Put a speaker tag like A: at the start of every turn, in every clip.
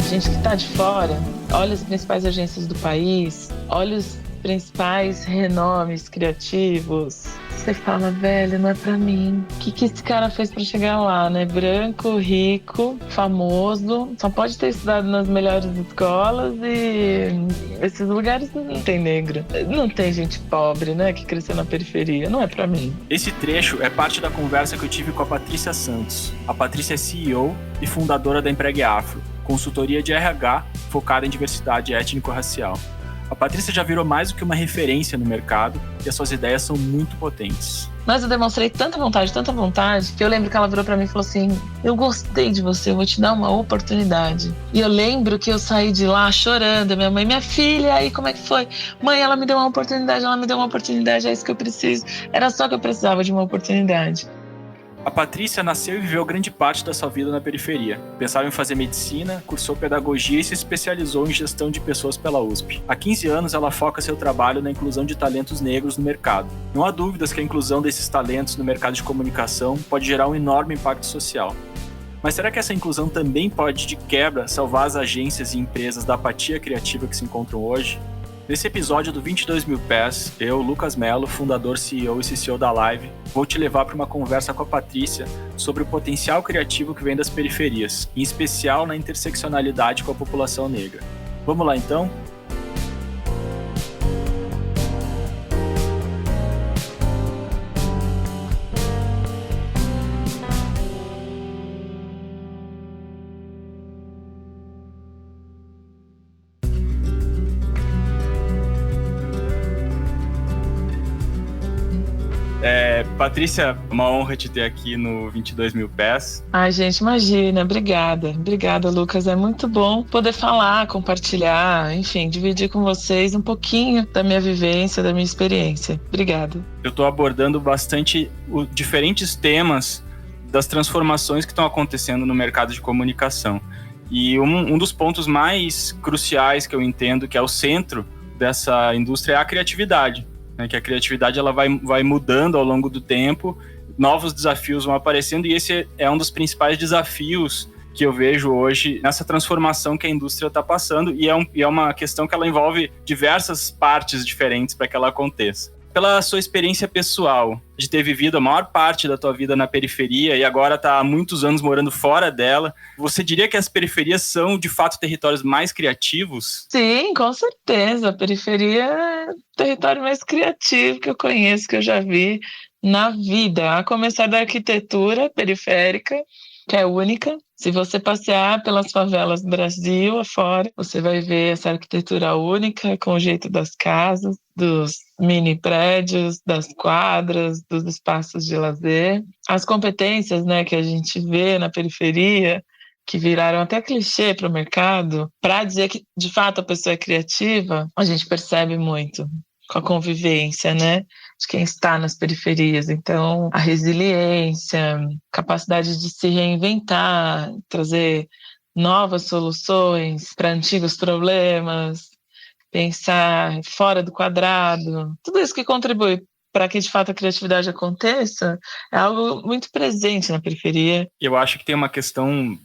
A: gente que está de fora, olha as principais agências do país, olha os principais renomes criativos. Você fala, velho, não é pra mim. O que esse cara fez pra chegar lá, né? Branco, rico, famoso, só pode ter estudado nas melhores escolas e esses lugares não tem negro. Não tem gente pobre, né, que cresceu na periferia. Não é pra mim.
B: Esse trecho é parte da conversa que eu tive com a Patrícia Santos. A Patrícia é CEO e fundadora da Empregue Afro, consultoria de RH focada em diversidade étnico-racial. A Patrícia já virou mais do que uma referência no mercado e as suas ideias são muito potentes.
A: Mas eu demonstrei tanta vontade, que eu lembro que ela virou pra mim e falou assim: eu gostei de você, eu vou te dar uma oportunidade. E eu lembro que eu saí de lá chorando, minha mãe, minha filha, aí como é que foi? Mãe, ela me deu uma oportunidade, é isso que eu preciso. Era só que eu precisava de uma oportunidade.
B: A Patrícia nasceu e viveu grande parte da sua vida na periferia. Pensava em fazer medicina, cursou pedagogia e se especializou em gestão de pessoas pela USP. Há 15 anos, ela foca seu trabalho na inclusão de talentos negros no mercado. Não há dúvidas que a inclusão desses talentos no mercado de comunicação pode gerar um enorme impacto social. Mas será que essa inclusão também pode, de quebra, salvar as agências e empresas da apatia criativa que se encontram hoje? Nesse episódio do 22 Mil Pés, eu, Lucas Mello, fundador, CEO e CCO da Live, vou te levar para uma conversa com a Patrícia sobre o potencial criativo que vem das periferias, em especial na interseccionalidade com a população negra. Vamos lá então? Patrícia, uma honra te ter aqui no 22 Mil Pés.
A: Ai, gente, imagina, obrigada. Obrigada, Lucas. É muito bom poder falar, compartilhar, enfim, dividir com vocês um pouquinho da minha vivência, da minha experiência. Obrigada.
B: Eu estou abordando bastante diferentes temas das transformações que estão acontecendo no mercado de comunicação. E um dos pontos mais cruciais que eu entendo que é o centro dessa indústria é a criatividade. Que a criatividade ela vai mudando ao longo do tempo, novos desafios vão aparecendo e esse é um dos principais desafios que eu vejo hoje nessa transformação que a indústria está passando e é uma questão que ela envolve diversas partes diferentes para que ela aconteça. Pela sua experiência pessoal, de ter vivido a maior parte da tua vida na periferia e agora está há muitos anos morando fora dela, você diria que as periferias são, de fato, territórios mais criativos?
A: Sim, com certeza. A periferia é o território mais criativo que eu conheço, que eu já vi na vida. A começar da arquitetura periférica, que é única. Se você passear pelas favelas do Brasil afora, você vai ver essa arquitetura única, com o jeito das casas, dos mini prédios, das quadras, dos espaços de lazer. As competências, né, que a gente vê na periferia, que viraram até clichê para o mercado, para dizer que, de fato, a pessoa é criativa, a gente percebe muito com a convivência, né, de quem está nas periferias. Então, a resiliência, capacidade de se reinventar, trazer novas soluções para antigos problemas, pensar fora do quadrado, tudo isso que contribui para que, de fato, a criatividade aconteça, é algo muito presente na periferia.
B: Eu acho que tem uma questão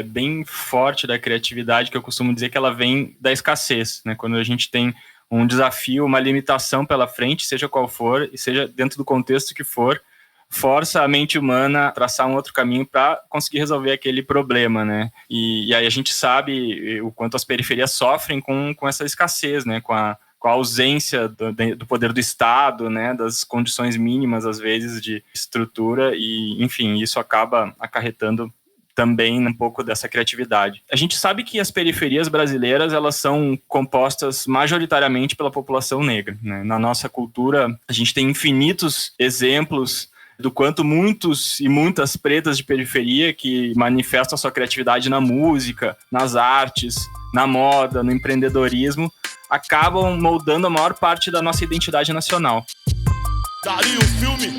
B: bem forte da criatividade, que eu costumo dizer que ela vem da escassez, né? Quando a gente tem um desafio, uma limitação pela frente, seja qual for, e seja dentro do contexto que for, força a mente humana a traçar um outro caminho para conseguir resolver aquele problema, né? E aí a gente sabe o quanto as periferias sofrem com essa escassez, né? Com a ausência do poder do Estado, né? Das condições mínimas, às vezes, de estrutura e, enfim, isso acaba acarretando também um pouco dessa criatividade. A gente sabe que as periferias brasileiras, elas são compostas majoritariamente pela população negra, né? Na nossa cultura, a gente tem infinitos exemplos do quanto muitos e muitas pretas de periferia que manifestam a sua criatividade na música, nas artes, na moda, no empreendedorismo, acabam moldando a maior parte da nossa identidade nacional. Daria um filme?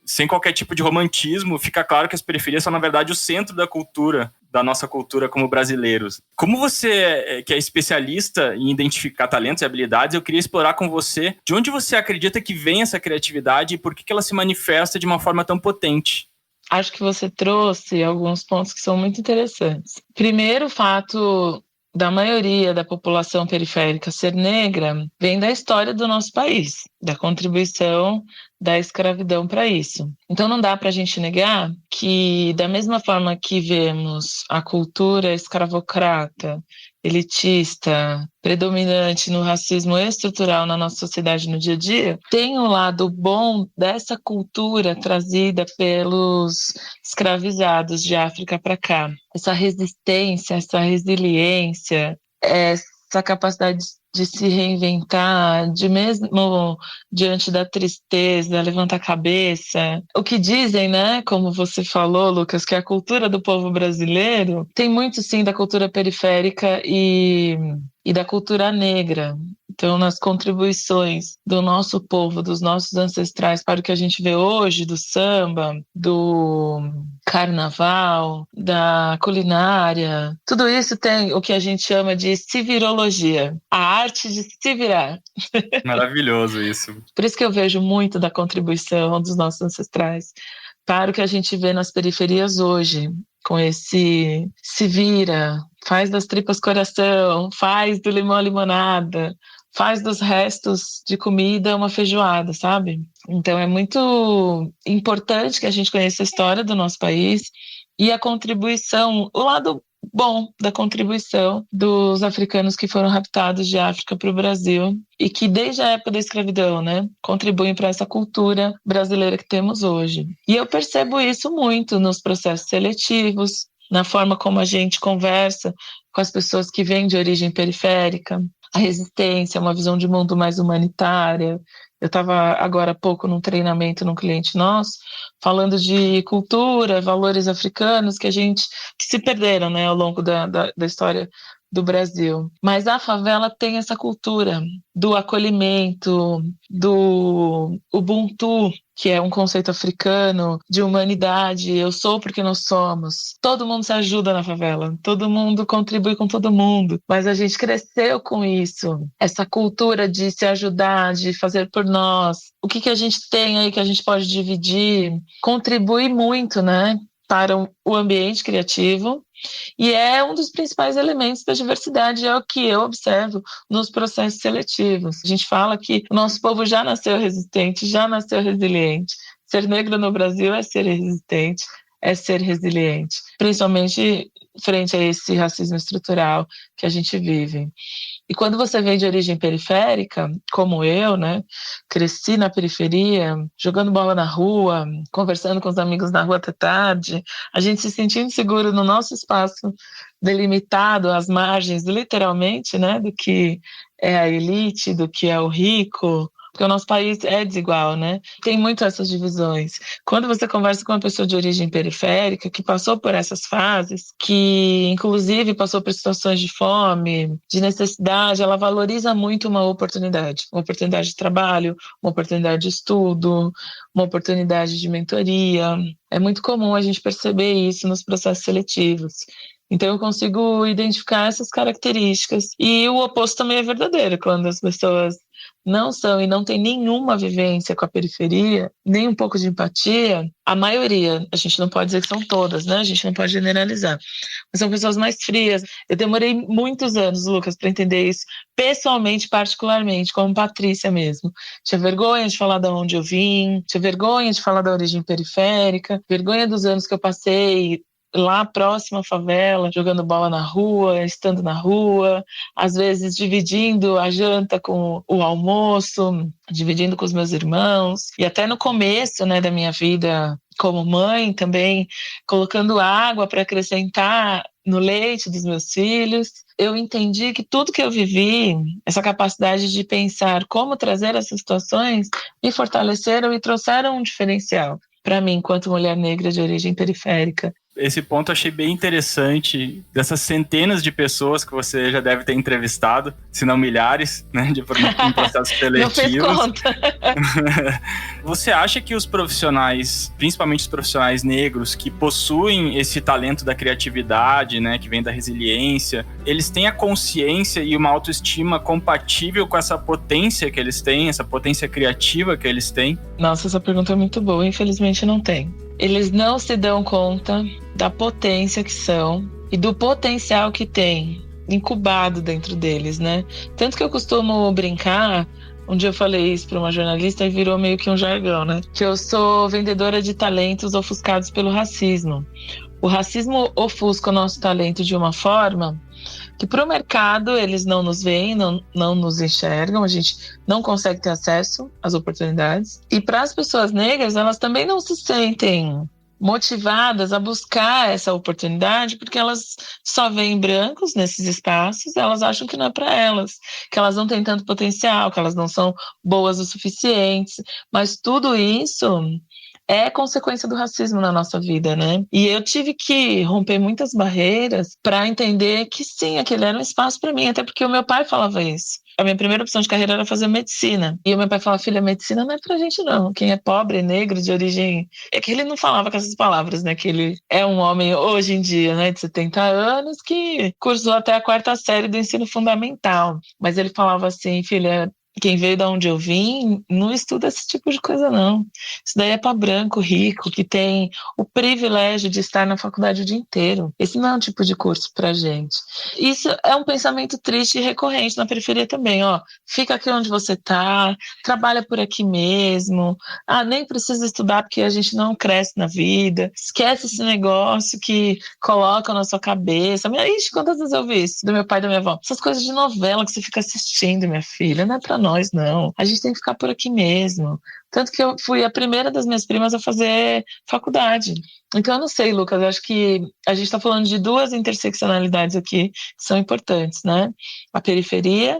B: Sem qualquer tipo de romantismo, fica claro que as periferias são, na verdade, o centro da cultura, da nossa cultura como brasileiros. Como você, que é especialista em identificar talentos e habilidades, eu queria explorar com você de onde você acredita que vem essa criatividade e por que ela se manifesta de uma forma tão potente.
A: acho que você trouxe alguns pontos que são muito interessantes. Primeiro, o fato da maioria da população periférica ser negra vem da história do nosso país, da contribuição da escravidão para isso. Então não dá para a gente negar que, da mesma forma que vemos a cultura escravocrata, elitista, predominante no racismo estrutural na nossa sociedade no dia a dia, tem o lado bom dessa cultura trazida pelos escravizados de África para cá. Essa resistência, essa resiliência, essa capacidade de se reinventar, de mesmo diante da tristeza, levantar a cabeça. O que dizem, né, como você falou, Lucas, que a cultura do povo brasileiro tem muito, sim, da cultura periférica e da cultura negra. Então, nas contribuições do nosso povo, dos nossos ancestrais para o que a gente vê hoje, do samba, do carnaval, da culinária, tudo isso tem o que a gente chama de civirologia, a arte de se virar.
B: Maravilhoso isso.
A: Por isso que eu vejo muito da contribuição dos nossos ancestrais para o que a gente vê nas periferias hoje, com esse se vira, faz das tripas coração, faz do limão a limonada, faz dos restos de comida uma feijoada, sabe? Então é muito importante que a gente conheça a história do nosso país e a contribuição, o lado bom da contribuição dos africanos que foram raptados de África para o Brasil e que desde a época da escravidão, né, contribuem para essa cultura brasileira que temos hoje. E eu percebo isso muito nos processos seletivos, na forma como a gente conversa com as pessoas que vêm de origem periférica, a resistência, uma visão de mundo mais humanitária. Eu estava agora há pouco num treinamento num cliente nosso, falando de cultura, valores africanos que se perderam, né, ao longo da história do Brasil. Mas a favela tem essa cultura do acolhimento, do Ubuntu, que é um conceito africano de humanidade. Eu sou porque nós somos. Todo mundo se ajuda na favela, todo mundo contribui com todo mundo, mas a gente cresceu com isso, essa cultura de se ajudar, de fazer por nós. O que a gente tem aí que a gente pode dividir contribui muito, né, para o ambiente criativo. E é um dos principais elementos da diversidade, é o que eu observo nos processos seletivos. A gente fala que o nosso povo já nasceu resistente, já nasceu resiliente. Ser negro no Brasil é ser resistente, é ser resiliente, principalmente frente a esse racismo estrutural que a gente vive. E quando você vem de origem periférica, como eu, né, cresci na periferia, jogando bola na rua, conversando com os amigos na rua até tarde, a gente se sentindo seguro no nosso espaço delimitado às margens, literalmente, né, do que é a elite, do que é o rico, porque o nosso país é desigual, né? Tem muito essas divisões. Quando você conversa com uma pessoa de origem periférica, que passou por essas fases, que inclusive passou por situações de fome, de necessidade, ela valoriza muito uma oportunidade de trabalho, uma oportunidade de estudo, uma oportunidade de mentoria. É muito comum a gente perceber isso nos processos seletivos. Então eu consigo identificar essas características. E o oposto também é verdadeiro, quando as pessoas não são e não têm nenhuma vivência com a periferia, nem um pouco de empatia, a maioria, a gente não pode dizer que são todas, né? A gente não pode generalizar, mas são pessoas mais frias. Eu demorei muitos anos, Lucas, para entender isso, pessoalmente, particularmente, como Patrícia mesmo. Tinha vergonha de falar de onde eu vim, tinha vergonha de falar da origem periférica, vergonha dos anos que eu passei lá próximo à favela, jogando bola na rua, estando na rua, às vezes dividindo a janta com o almoço, dividindo com os meus irmãos, e até no começo, né, da minha vida como mãe também, colocando água para acrescentar no leite dos meus filhos. Eu entendi que tudo que eu vivi, essa capacidade de pensar como trazer essas situações, me fortaleceram e trouxeram um diferencial para mim, enquanto mulher negra de origem periférica.
B: Esse ponto eu achei bem interessante, dessas centenas de pessoas que você já deve ter entrevistado, se não milhares, né, em processos seletivos.
A: Não fez conta.
B: Você acha que os profissionais, principalmente os profissionais negros, que possuem esse talento da criatividade, né, que vem da resiliência, eles têm a consciência e uma autoestima compatível com essa potência que eles têm, essa potência criativa que eles têm?
A: Nossa, essa pergunta é muito boa. Infelizmente não tem. Eles não se dão conta da potência que são e do potencial que tem incubado dentro deles, né? Tanto que eu costumo brincar. Um dia eu falei isso para uma jornalista e virou meio que um jargão, né? Que eu sou vendedora de talentos ofuscados pelo racismo. O racismo ofusca o nosso talento de uma forma que para o mercado eles não nos veem, não nos enxergam, a gente não consegue ter acesso às oportunidades. E para as pessoas negras, elas também não se sentem motivadas a buscar essa oportunidade, porque elas só veem brancos nesses espaços, elas acham que não é para elas, que elas não têm tanto potencial, que elas não são boas o suficiente, mas tudo isso é consequência do racismo na nossa vida, né? E eu tive que romper muitas barreiras para entender que sim, aquele era um espaço para mim, até porque o meu pai falava isso. A minha primeira opção de carreira era fazer medicina. E o meu pai falava, filha, medicina não é pra gente não. Quem é pobre, negro, de origem... É que ele não falava com essas palavras, né? Que ele é um homem, hoje em dia, né? De 70 anos, que cursou até a 4ª série do ensino fundamental. Mas ele falava assim, filha... Quem veio de onde eu vim não estuda esse tipo de coisa, não. Isso daí é para branco, rico, que tem o privilégio de estar na faculdade o dia inteiro. Esse não é um tipo de curso para gente. Isso é um pensamento triste e recorrente na periferia também, ó. Fica aqui onde você tá, trabalha por aqui mesmo. Ah, nem precisa estudar porque a gente não cresce na vida. Esquece esse negócio que coloca na sua cabeça. Ixi, quantas vezes eu vi isso do meu pai e da minha avó? Essas coisas de novela que você fica assistindo, minha filha, não é pra nós, não. A gente tem que ficar por aqui mesmo. Tanto que eu fui a primeira das minhas primas a fazer faculdade. Então, eu não sei, Lucas, eu acho que a gente está falando de 2 interseccionalidades aqui que são importantes, né? A periferia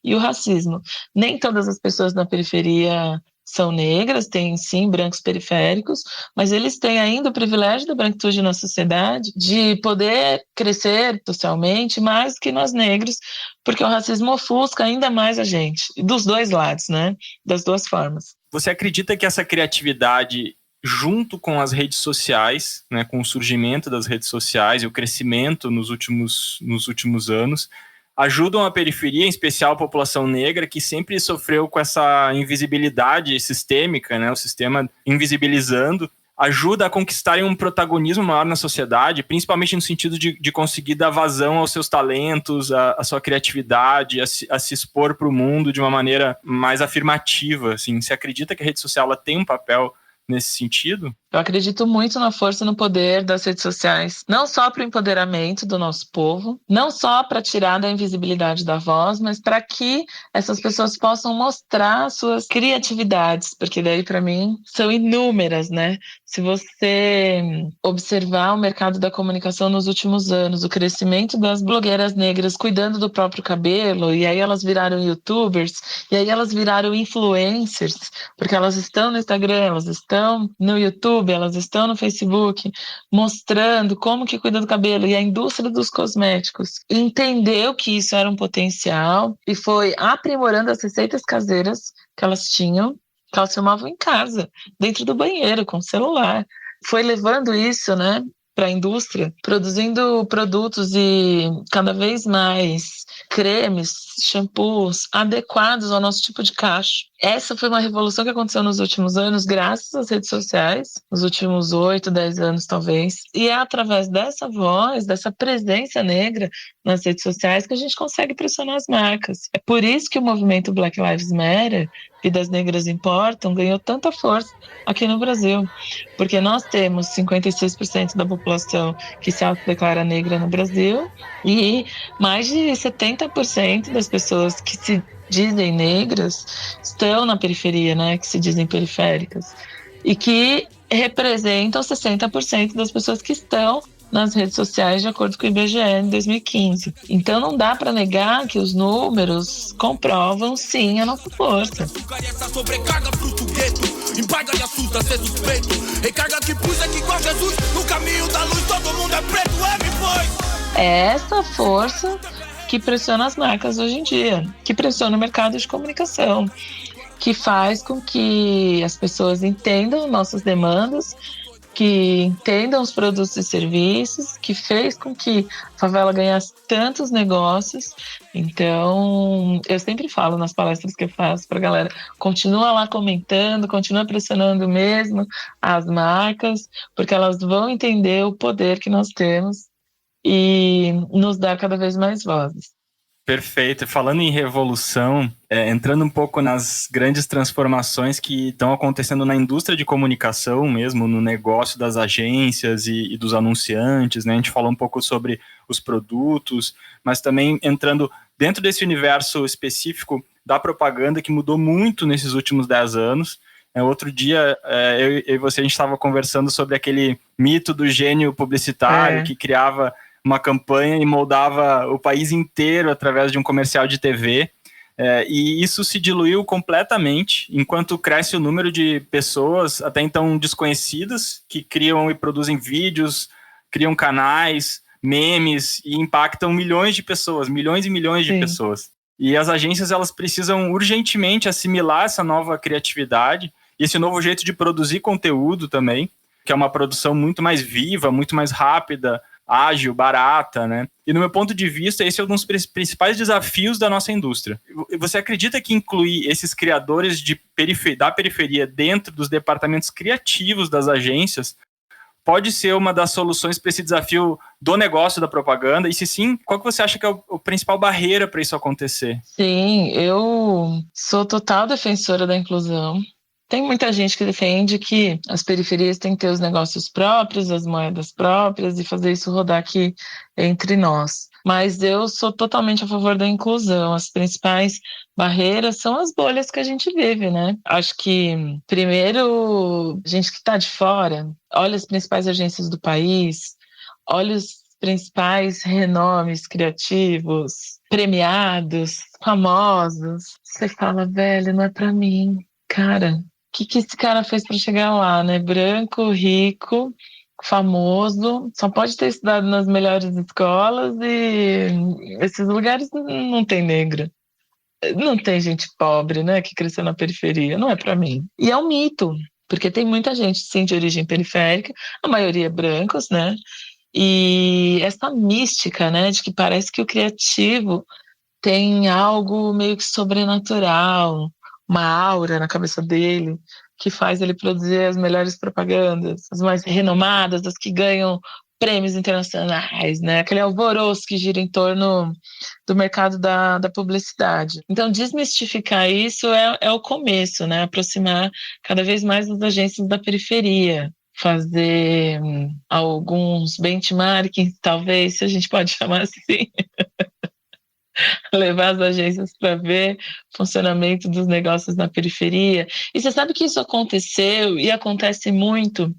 A: e o racismo. Nem todas as pessoas na periferia são negras, tem sim brancos periféricos, mas eles têm ainda o privilégio da branquitude na sociedade de poder crescer socialmente mais do que nós negros, porque o racismo ofusca ainda mais a gente, dos 2 lados, né? Das 2 formas.
B: Você acredita que essa criatividade, junto com as redes sociais, né, com o surgimento das redes sociais e o crescimento nos últimos anos, ajudam a periferia, em especial a população negra, que sempre sofreu com essa invisibilidade sistêmica, né, o sistema invisibilizando, ajuda a conquistarem um protagonismo maior na sociedade, principalmente no sentido de conseguir dar vazão aos seus talentos, à sua criatividade, a se expor para o mundo de uma maneira mais afirmativa. Assim. Você acredita que a rede social ela tem um papel nesse sentido?
A: Eu acredito muito na força e no poder das redes sociais, não só para o empoderamento do nosso povo, não só para tirar da invisibilidade da voz, mas para que essas pessoas possam mostrar suas criatividades, porque daí, para mim, são inúmeras, né? Se você observar o mercado da comunicação nos últimos anos, o crescimento das blogueiras negras cuidando do próprio cabelo, e aí elas viraram youtubers, e aí elas viraram influencers, porque elas estão no Instagram, elas estão no YouTube, elas estão no Facebook, mostrando como que cuida do cabelo, e a indústria dos cosméticos entendeu que isso era um potencial e foi aprimorando as receitas caseiras que elas tinham, que elas filmavam em casa, dentro do banheiro, com o celular. Foi levando isso, né, para a indústria, produzindo produtos e cada vez mais cremes, shampoos adequados ao nosso tipo de cacho. Essa foi uma revolução que aconteceu nos últimos anos, graças às redes sociais, nos últimos 8, 10 anos talvez. E é através dessa voz, dessa presença negra nas redes sociais que a gente consegue pressionar as marcas. É por isso que o movimento Black Lives Matter, Vidas Negras Importam, ganhou tanta força aqui no Brasil. Porque nós temos 56% da população que se autodeclara negra no Brasil e mais de 70% das pessoas que se dizem negras estão na periferia, né, que se dizem periféricas, e que representam 60% das pessoas que estão nas redes sociais, de acordo com o IBGE em 2015. Então não dá para negar que os números comprovam, sim, a nossa força. Embarga e assusta ser suspeito. Recarga que pus aqui com Jesus. No caminho da luz todo mundo é preto, é essa força que pressiona as marcas hoje em dia, que pressiona o mercado de comunicação, que faz com que as pessoas entendam nossas demandas que entendam os produtos e serviços, que fez com que a favela ganhasse tantos negócios. Então, eu sempre falo nas palestras que eu faço para a galera, continua lá comentando, continua pressionando mesmo as marcas, porque elas vão entender o poder que nós temos e nos dar cada vez mais vozes.
B: Perfeito. Falando em revolução, entrando um pouco nas grandes transformações que estão acontecendo na indústria de comunicação mesmo, no negócio das agências e dos anunciantes, né? A gente falou um pouco sobre os produtos, mas também entrando dentro desse universo específico da propaganda que mudou muito nesses últimos 10 anos. Outro dia, eu e você, a gente estava conversando sobre aquele mito do gênio publicitário que criava uma campanha e moldava o país inteiro através de um comercial de TV. E isso se diluiu completamente, enquanto cresce o número de pessoas até então desconhecidas, que criam e produzem vídeos, criam canais, memes, e impactam milhões de pessoas, milhões e milhões de pessoas. E as agências, elas precisam urgentemente assimilar essa nova criatividade, e esse novo jeito de produzir conteúdo também, que é uma produção muito mais viva, muito mais rápida, ágil, barata, né? E no meu ponto de vista, esse é um dos principais desafios da nossa indústria. Você acredita que incluir esses criadores da periferia dentro dos departamentos criativos das agências pode ser uma das soluções para esse desafio do negócio da propaganda? E se sim, qual que você acha que é a principal barreira para isso acontecer?
A: Sim, eu sou total defensora da inclusão. Tem muita gente que defende que as periferias têm que ter os negócios próprios, as moedas próprias e fazer isso rodar aqui entre nós. Mas eu sou totalmente a favor da inclusão. As principais barreiras são as bolhas que a gente vive, né? Acho que, primeiro, a gente que está de fora, olha as principais agências do país, olha os principais renomes criativos, premiados, famosos. Você fala, velho, não é para mim. Cara, que esse cara fez para chegar lá, né? Branco, rico, famoso, só pode ter estudado nas melhores escolas e esses lugares não tem negro. Não tem gente pobre, né, que cresceu na periferia. Não é para mim. E é um mito, porque tem muita gente, sim, de origem periférica, a maioria brancos, né? E essa mística, né, de que parece que o criativo tem algo meio que sobrenatural, uma aura na cabeça dele, que faz ele produzir as melhores propagandas, as mais renomadas, as que ganham prêmios internacionais, né? Aquele alvoroço que gira em torno do mercado da publicidade. Então, desmistificar isso é o começo, né? Aproximar cada vez mais as agências da periferia, fazer alguns benchmarking, talvez, se a gente pode chamar assim, levar as agências para ver o funcionamento dos negócios na periferia. E você sabe que isso aconteceu e acontece muito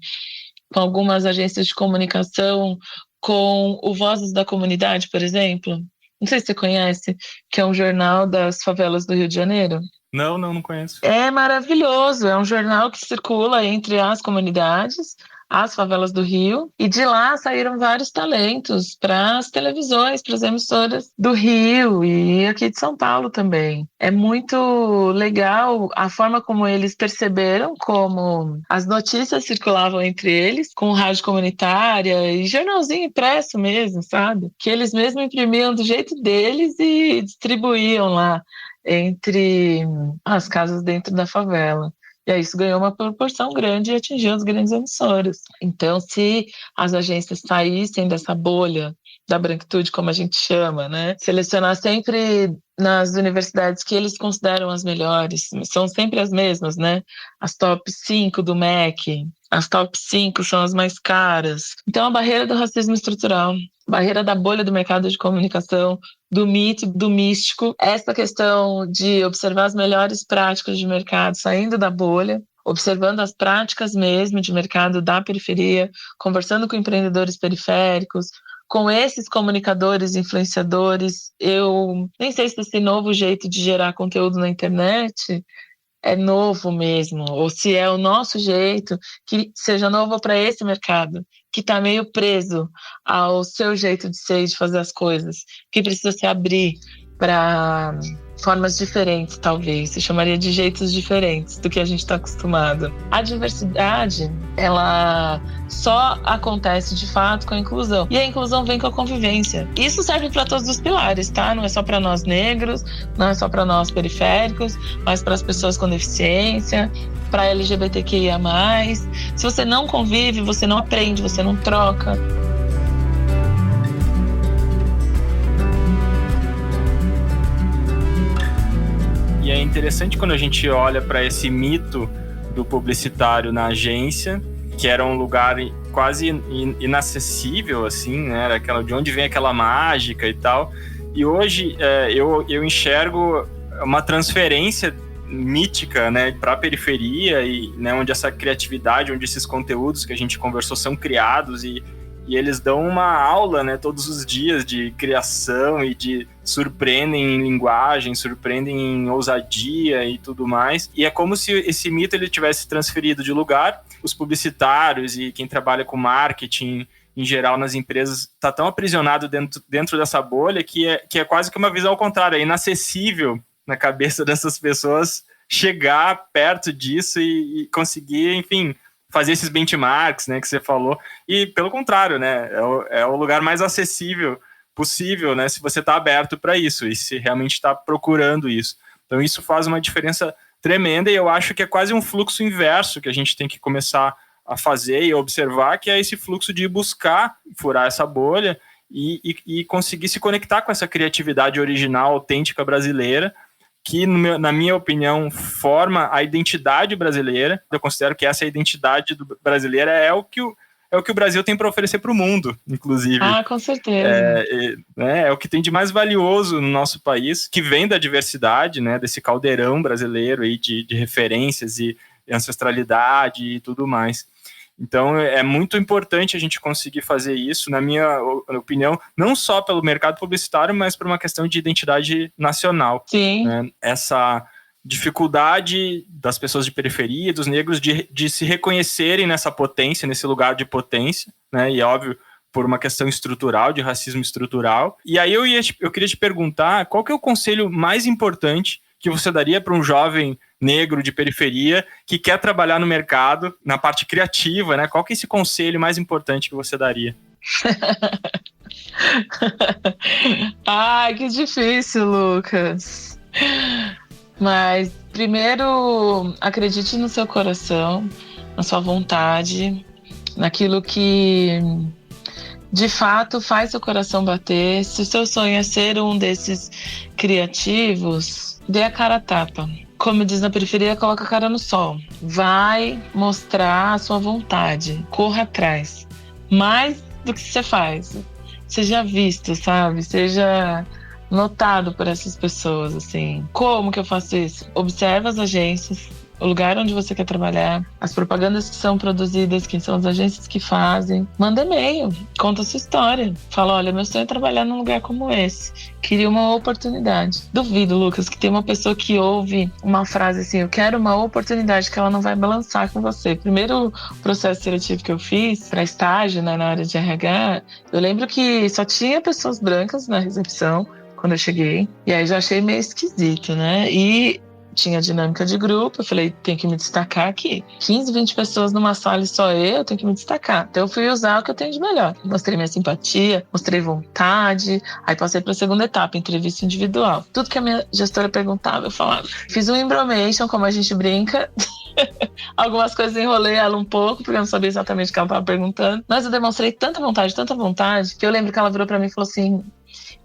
A: com algumas agências de comunicação, com o Vozes da Comunidade, por exemplo. Não sei se você conhece, que é um jornal das favelas do Rio de Janeiro.
B: Não conheço.
A: É maravilhoso, é um jornal que circula entre as comunidades, as favelas do Rio, e de lá saíram vários talentos para as televisões, para as emissoras do Rio e aqui de São Paulo também. É muito legal a forma como eles perceberam como as notícias circulavam entre eles, com rádio comunitária e jornalzinho impresso mesmo, sabe? Que eles mesmo imprimiam do jeito deles e distribuíam lá entre as casas dentro da favela. E aí isso ganhou uma proporção grande e atingiu as grandes emissoras. Então, se as agências saíssem dessa bolha da branquitude, como a gente chama, né? Selecionar sempre nas universidades que eles consideram as melhores, são sempre as mesmas, né? As top 5 do MEC, as top 5 são as mais caras. Então, a barreira do racismo estrutural, barreira da bolha do mercado de comunicação, do mito, do místico, essa questão de observar as melhores práticas de mercado saindo da bolha, observando as práticas mesmo de mercado da periferia, conversando com empreendedores periféricos, com esses comunicadores, influenciadores. Eu nem sei se esse novo jeito de gerar conteúdo na internet é novo mesmo, ou se é o nosso jeito, que seja novo para esse mercado, que está meio preso ao seu jeito de ser e de fazer as coisas, que precisa se abrir para formas diferentes, talvez. Se chamaria de jeitos diferentes do que a gente está acostumado. A diversidade, ela só acontece de fato com a inclusão. E a inclusão vem com a convivência. Isso serve para todos os pilares, tá? Não é só para nós negros, não é só para nós periféricos, mas para as pessoas com deficiência, para LGBTQIA+. Se você não convive, você não aprende, você não troca.
B: E é interessante quando a gente olha para esse mito do publicitário na agência, que era um lugar quase inacessível, assim, né? Era aquela, de onde vem aquela mágica e tal. E hoje eu enxergo uma transferência mítica, né, para a periferia, e, né, onde essa criatividade, onde esses conteúdos que a gente conversou são criados e eles dão uma aula, né, todos os dias de criação e de surpreendem em linguagem, surpreendem em ousadia e tudo mais. E é como se esse mito ele tivesse transferido de lugar. Os publicitários e quem trabalha com marketing em geral nas empresas está tão aprisionado dentro dessa bolha que é quase que uma visão ao contrário, é inacessível na cabeça dessas pessoas chegar perto disso e conseguir, enfim, fazer esses benchmarks, né, que você falou. E, pelo contrário, né, é o lugar mais acessível possível, né, se você está aberto para isso e se realmente está procurando isso. Então, isso faz uma diferença tremenda e eu acho que é quase um fluxo inverso que a gente tem que começar a fazer e observar, que é esse fluxo de buscar furar essa bolha e conseguir se conectar com essa criatividade original, autêntica brasileira, que, na minha opinião, forma a identidade brasileira. Eu considero que essa identidade brasileira é o que o Brasil tem para oferecer para o mundo, inclusive.
A: Ah, com certeza.
B: É o que tem de mais valioso no nosso país, que vem da diversidade, né, desse caldeirão brasileiro aí de referências e ancestralidade e tudo mais. Então, é muito importante a gente conseguir fazer isso, na minha opinião, não só pelo mercado publicitário, mas por uma questão de identidade nacional.
A: Sim.
B: Né? Essa dificuldade das pessoas de periferia, dos negros, de se reconhecerem nessa potência, nesse lugar de potência, né? E, óbvio, por uma questão estrutural, de racismo estrutural. E aí eu queria te perguntar, qual que é o conselho mais importante que você daria para um jovem negro de periferia que quer trabalhar no mercado, na parte criativa, né? Qual que é esse conselho mais importante que você daria?
A: Ai, que difícil, Lucas. Mas, primeiro, acredite no seu coração, na sua vontade, naquilo que, de fato, faz seu coração bater. Se o seu sonho é ser um desses criativos, dê a cara a tapa. Como diz na periferia, coloca a cara no sol. Vai mostrar a sua vontade. Corra atrás. Mais do que você faz. Seja visto, sabe? Seja notado por essas pessoas, assim. Como que eu faço isso? Observa as agências, o lugar onde você quer trabalhar, as propagandas que são produzidas, quem são as agências que fazem. Manda e-mail, conta a sua história. Fala, olha, meu sonho é trabalhar num lugar como esse. Queria uma oportunidade. Duvido, Lucas, que tem uma pessoa que ouve uma frase assim, eu quero uma oportunidade, que ela não vai balançar com você. Primeiro processo seletivo que eu fiz para estágio, né, na área de RH, eu lembro que só tinha pessoas brancas na recepção quando eu cheguei. E aí já achei meio esquisito, né? E tinha dinâmica de grupo, eu falei, tem que me destacar aqui. 15, 20 pessoas numa sala e só eu tenho que me destacar. Então eu fui usar o que eu tenho de melhor. Mostrei minha simpatia, mostrei vontade, aí passei para a segunda etapa, entrevista individual. Tudo que a minha gestora perguntava, eu falava. Fiz um embromation, como a gente brinca. Algumas coisas enrolei ela um pouco, porque eu não sabia exatamente o que ela estava perguntando. Mas eu demonstrei tanta vontade, que eu lembro que ela virou para mim e falou assim,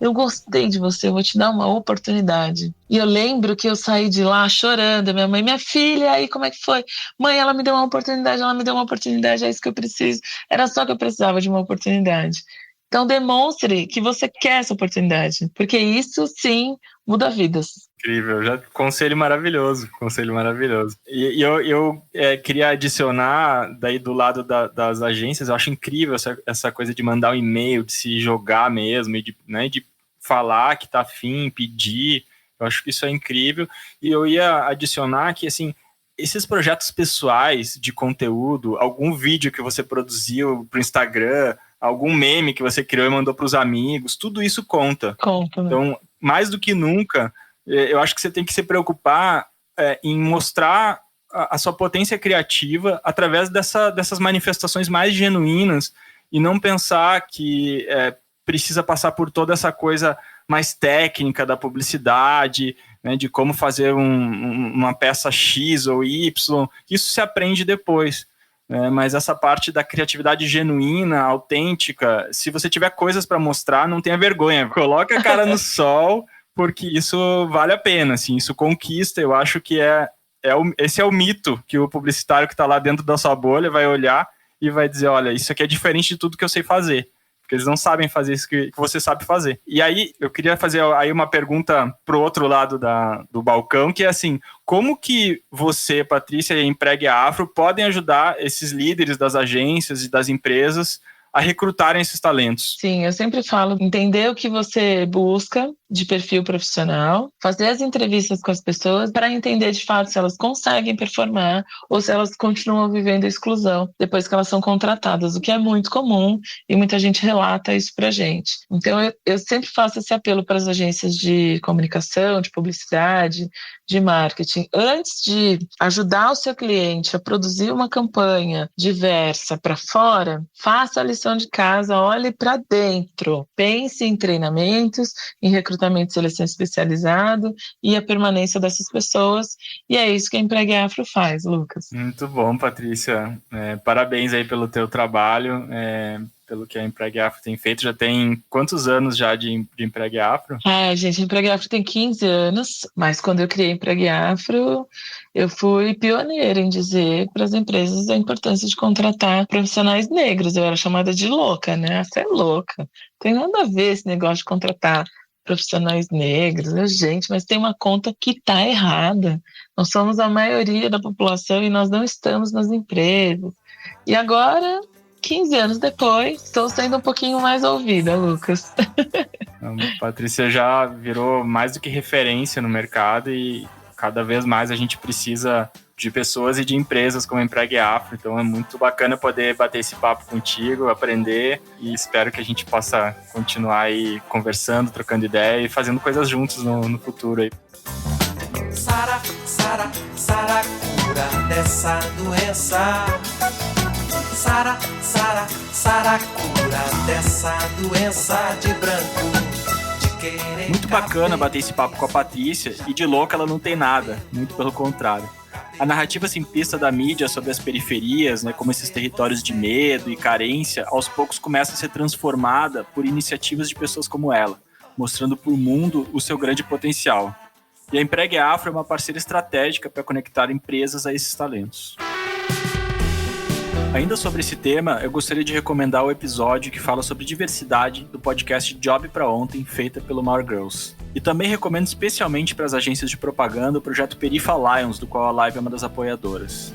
A: eu gostei de você, eu vou te dar uma oportunidade. E eu lembro que eu saí de lá chorando, minha mãe, minha filha, aí como é que foi? Mãe, ela me deu uma oportunidade, é isso que eu preciso. Era só que eu precisava de uma oportunidade. Então demonstre que você quer essa oportunidade, porque isso sim muda vidas.
B: Incrível, conselho maravilhoso. E eu queria adicionar, daí do lado das agências, eu acho incrível essa coisa de mandar um e-mail, de se jogar mesmo, e de falar que tá afim, pedir, eu acho que isso é incrível. E eu ia adicionar que, assim, esses projetos pessoais de conteúdo, algum vídeo que você produziu pro Instagram, algum meme que você criou e mandou para os amigos, tudo isso conta.
A: Conta, né?
B: Então, mais do que nunca, eu acho que você tem que se preocupar em mostrar a sua potência criativa através dessas manifestações mais genuínas e não pensar que precisa passar por toda essa coisa mais técnica da publicidade, né, de como fazer uma peça X ou Y. Isso se aprende depois. Mas essa parte da criatividade genuína, autêntica, se você tiver coisas para mostrar, não tenha vergonha. Coloca a cara no sol, porque isso vale a pena, assim, isso conquista. Eu acho que esse é o mito que o publicitário que está lá dentro da sua bolha vai olhar e vai dizer, olha, isso aqui é diferente de tudo que eu sei fazer. Porque eles não sabem fazer isso que você sabe fazer. E aí, eu queria fazer aí uma pergunta pro outro lado do balcão, que é assim, como que você, Patrícia, e a Empregue Afro podem ajudar esses líderes das agências e das empresas a recrutarem esses talentos?
A: Sim, eu sempre falo, entender o que você busca de perfil profissional, fazer as entrevistas com as pessoas para entender de fato se elas conseguem performar ou se elas continuam vivendo a exclusão depois que elas são contratadas, o que é muito comum e muita gente relata isso para a gente. Então, eu sempre faço esse apelo para as agências de comunicação, de publicidade, de marketing. Antes de ajudar o seu cliente a produzir uma campanha diversa para fora, faça a lição de casa, olhe para dentro, pense em treinamentos, em recrutamento e seleção especializado e a permanência dessas pessoas, e é isso que a Empregue Afro faz, Lucas.
B: Muito bom, Patrícia. Parabéns aí pelo teu trabalho, pelo que a Empregue Afro tem feito. Já tem quantos anos já de Empregue Afro?
A: Gente, a Empregue Afro tem 15 anos, mas quando eu criei a Empregue Afro, eu fui pioneira em dizer para as empresas a importância de contratar profissionais negros. Eu era chamada de louca, né? Você é louca. Não tem nada a ver esse negócio de contratar profissionais negros, gente, mas tem uma conta que está errada. Nós somos a maioria da população e nós não estamos nas empresas. E agora, 15 anos depois, estou sendo um pouquinho mais ouvida, Lucas.
B: A Patrícia já virou mais do que referência no mercado e cada vez mais a gente precisa de pessoas e de empresas como a Empregue Afro. Então é muito bacana poder bater esse papo contigo, aprender, e espero que a gente possa continuar aí conversando, trocando ideia e fazendo coisas juntos no futuro aí.
C: Sara, Sara, Sara, cura dessa doença. Sara, Sara, Sara, cura dessa doença de branco.
B: Muito bacana bater esse papo com a Patrícia, e de louca ela não tem nada, muito pelo contrário. A narrativa simplista da mídia sobre as periferias, né, como esses territórios de medo e carência, aos poucos começa a ser transformada por iniciativas de pessoas como ela, mostrando para o mundo o seu grande potencial. E a Empregue Afro é uma parceira estratégica para conectar empresas a esses talentos. Ainda sobre esse tema, eu gostaria de recomendar o episódio que fala sobre diversidade do podcast Job pra Ontem, feita pelo More Girls. E também recomendo especialmente para as agências de propaganda o projeto Perifa Lions, do qual a Live é uma das apoiadoras.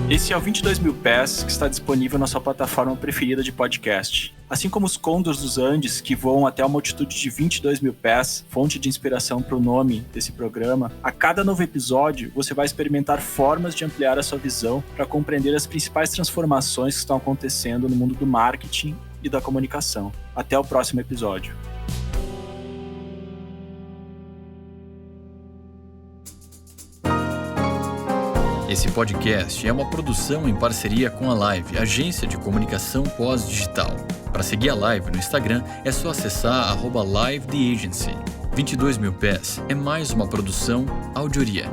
B: Esse é o 22 Mil Pés, que está disponível na sua plataforma preferida de podcast. Assim como os Condors dos Andes, que voam até uma altitude de 22 mil pés, fonte de inspiração para o nome desse programa, a cada novo episódio você vai experimentar formas de ampliar a sua visão para compreender as principais transformações que estão acontecendo no mundo do marketing e da comunicação. Até o próximo episódio.
D: Esse podcast é uma produção em parceria com a Live, agência de comunicação pós-digital. Para seguir a Live no Instagram, é só acessar @LiveTheAgency. 22 Mil Pés é mais uma produção Audioria.